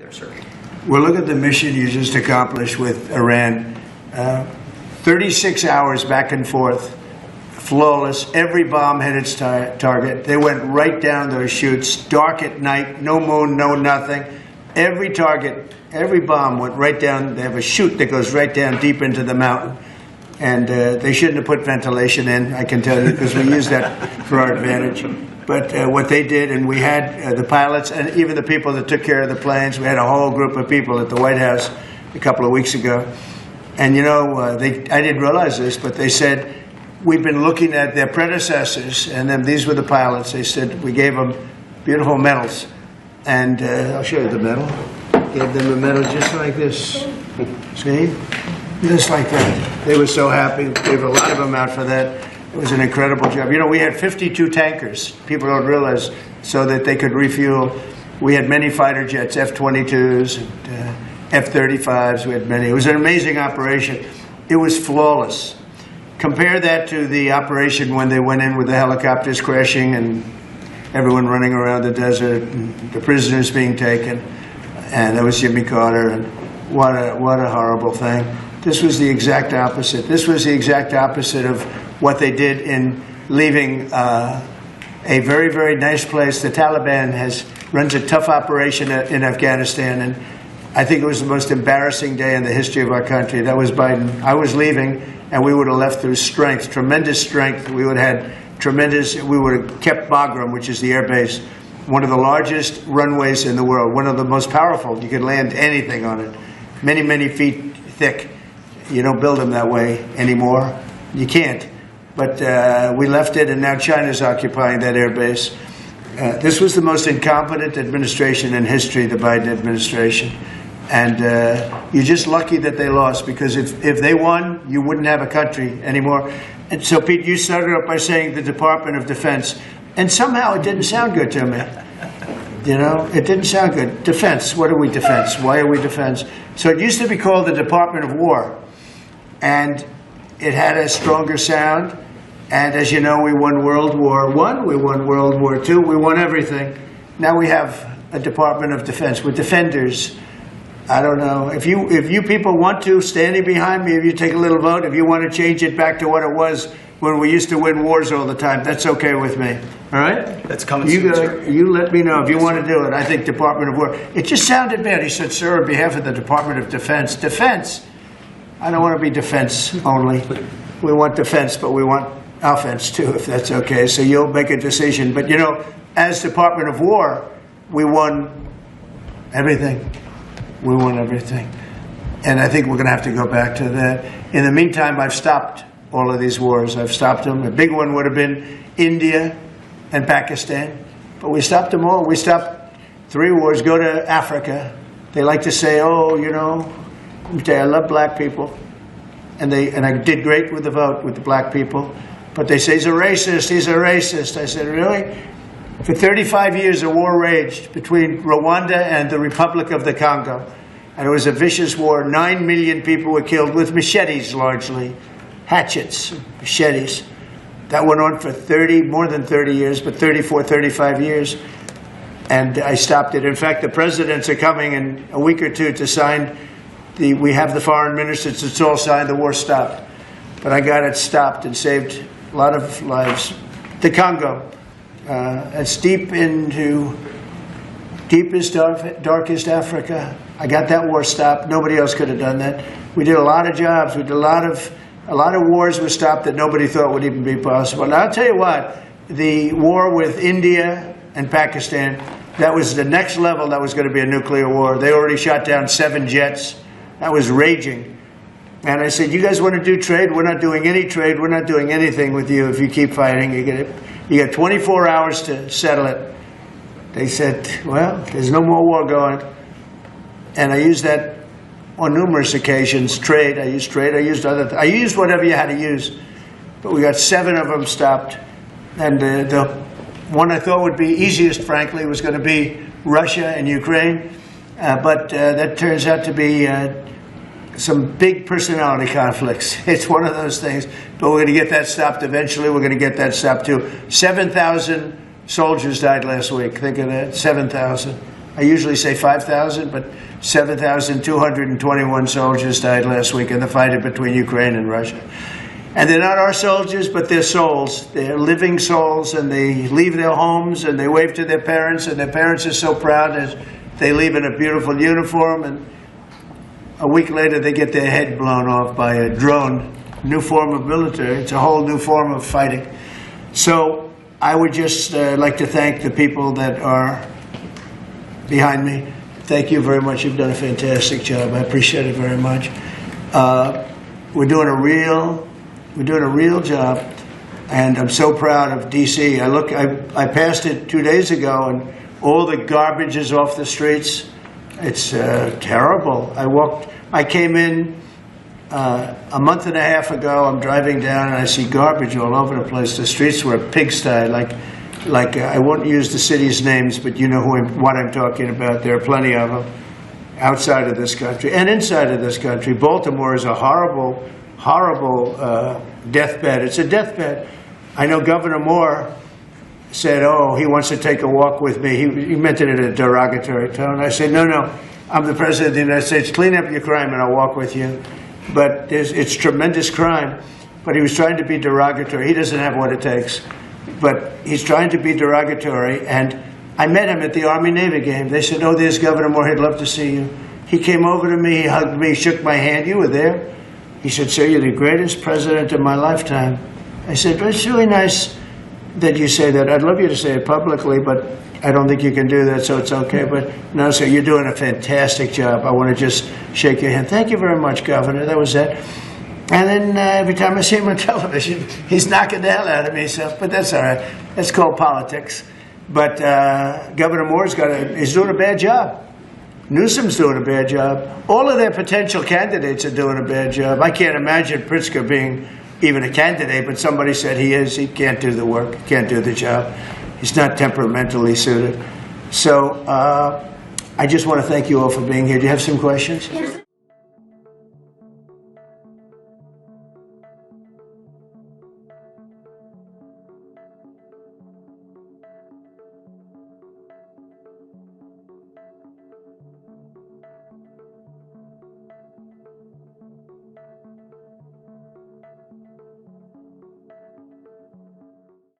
there, sir? Well, look at the mission you just accomplished with Iran. 36 hours back and forth, flawless. Every bomb hit its target. They went right down those chutes, dark at night, no moon, no nothing. Every target, every bomb went right down. They have a chute that goes right down deep into the mountain. And they shouldn't have put ventilation in, I can tell you, because we use that for our advantage. But what they did, and we had the pilots and even the people that took care of the planes, we had a whole group of people at the White House a couple of weeks ago. And, you know, I didn't realize this, but they said, we've been looking at their predecessors, and then these were the pilots. They said, we gave them beautiful medals. And I'll show you the medal. Gave them a medal just like this. See? Just like that. They were so happy. Gave a lot of them out for that. It was an incredible job. You know, we had 52 tankers. People don't realize, so that they could refuel. We had many fighter jets, F-22s, and F-35s. We had many. It was an amazing operation. It was flawless. Compare that to the operation when they went in with the helicopters crashing and everyone running around the desert, and the prisoners being taken. And that was Jimmy Carter. And what a horrible thing. This was the exact opposite. This was the exact opposite of what they did in leaving a very, very nice place. The Taliban runs a tough operation in Afghanistan, and I think it was the most embarrassing day in the history of our country. That was Biden. I was leaving, and we would have left through strength, tremendous strength. We would have had tremendous, we would have kept Bagram, which is the air base, one of the largest runways in the world, one of the most powerful. You could land anything on it, many, many feet thick. You don't build them that way anymore. You can't. But we left it, and now China's occupying that air base. This was the most incompetent administration in history, the Biden administration. And you're just lucky that they lost, because if they won, you wouldn't have a country anymore. And so, Pete, you started up by saying the Department of Defense. And somehow it didn't sound good to me. You know, it didn't sound good. Defense, what are we defense? Why are we defense? So it used to be called the Department of War. And it had a stronger sound. And as you know, we won World War I, we won World War II, we won everything. Now we have a Department of Defense. We're defenders. I don't know. If you people want to, standing behind me, if you take a little vote, if you want to change it back to what it was when we used to win wars all the time, that's okay with me. All right? That's coming soon, sir. You let me know if you want to do it. I think Department of War. It just sounded bad. He said, sir, on behalf of the Department of Defense. Defense. I don't want to be defense only. We want defense, but we want offense too, if that's okay. So you'll make a decision. But, you know, as Department of War, we won everything. We won everything. And I think we're going to have to go back to that. In the meantime, I've stopped all of these wars. I've stopped them. A big one would have been India and Pakistan. But we stopped them all. We stopped 3 wars. Go to Africa. They like to say, oh, you know, let me tell you, I love black people. And I did great with the vote with the black people. But they say, he's a racist, he's a racist. I said, really? For 35 years, a war raged between Rwanda and the Republic of the Congo. And it was a vicious war. 9 million people were killed with machetes, largely. Hatchets, machetes. That went on for more than 30 years, but 34, 35 years. And I stopped it. In fact, the presidents are coming in a week or two to sign. We have the foreign ministers. It's all signed. The war stopped. But I got it stopped and saved a lot of lives. The Congo. It's deep into deepest, darkest Africa. I got that war stopped. Nobody else could have done that. We did a lot of jobs. We did a lot of wars were stopped that nobody thought would even be possible. Now, I'll tell you what, the war with India and Pakistan, that was the next level. That was going to be a nuclear war. They already shot down 7 jets. That was raging. And I said, you guys want to do trade? We're not doing any trade. We're not doing anything with you if you keep fighting. You got 24 hours to settle it. They said, well, there's no more war going. And I used that on numerous occasions. Trade. I used I used whatever you had to use. But we got 7 of them stopped. And the one I thought would be easiest, frankly, was going to be Russia and Ukraine. But that turns out to be some big personality conflicts. It's one of those things. But we're going to get that stopped eventually. We're going to get that stopped too. 7,000 soldiers died last week. Think of that. 7,000. I usually say 5,000, but 7,221 soldiers died last week in the fight between Ukraine and Russia. And they're not our soldiers, but they're souls. They're living souls, and they leave their homes, and they wave to their parents, and their parents are so proud as they leave in a beautiful uniform, and a week later they get their head blown off by a drone. New form of military. It's a whole new form of fighting. So I would just like to thank the people that are behind me. Thank you very much. You've done a fantastic job. I appreciate it very much. We're doing a real job, and I'm so proud of D.C. I passed it 2 days ago, and all the garbage is off the streets. It's terrible. I came in a month and a half ago. I'm driving down, and I see garbage all over the place. The streets were a pigsty, like I won't use the city's names, but you know what I'm talking about. There are plenty of them outside of this country and inside of this country. Baltimore is a horrible deathbed. It's a deathbed. I know Governor Moore said, oh, he wants to take a walk with me. He meant it in a derogatory tone. I said, no, I'm the President of the United States. Clean up your crime and I'll walk with you. But it's tremendous crime. But he was trying to be derogatory. He doesn't have what it takes. But he's trying to be derogatory. And I met him at the Army-Navy game. They said, oh, there's Governor Moore. He'd love to see you. He came over to me. He hugged me, shook my hand. You were there. He said, sir, you're the greatest president of my lifetime. I said, well, it's really nice that you say that. I'd love you to say it publicly, but I don't think you can do that, so it's okay. But no, sir, you're doing a fantastic job. I want to just shake your hand. Thank you very much, Governor. That was it. And then every time I see him on television, he's knocking the hell out of me. So, but that's all right. That's called politics. But Governor Moore's he's doing a bad job. Newsom's doing a bad job. All of their potential candidates are doing a bad job. I can't imagine Pritzker being even a candidate, but somebody said he is. He can't do the work, can't do the job. He's not temperamentally suited. So I just want to thank you all for being here. Do you have some questions? Yes.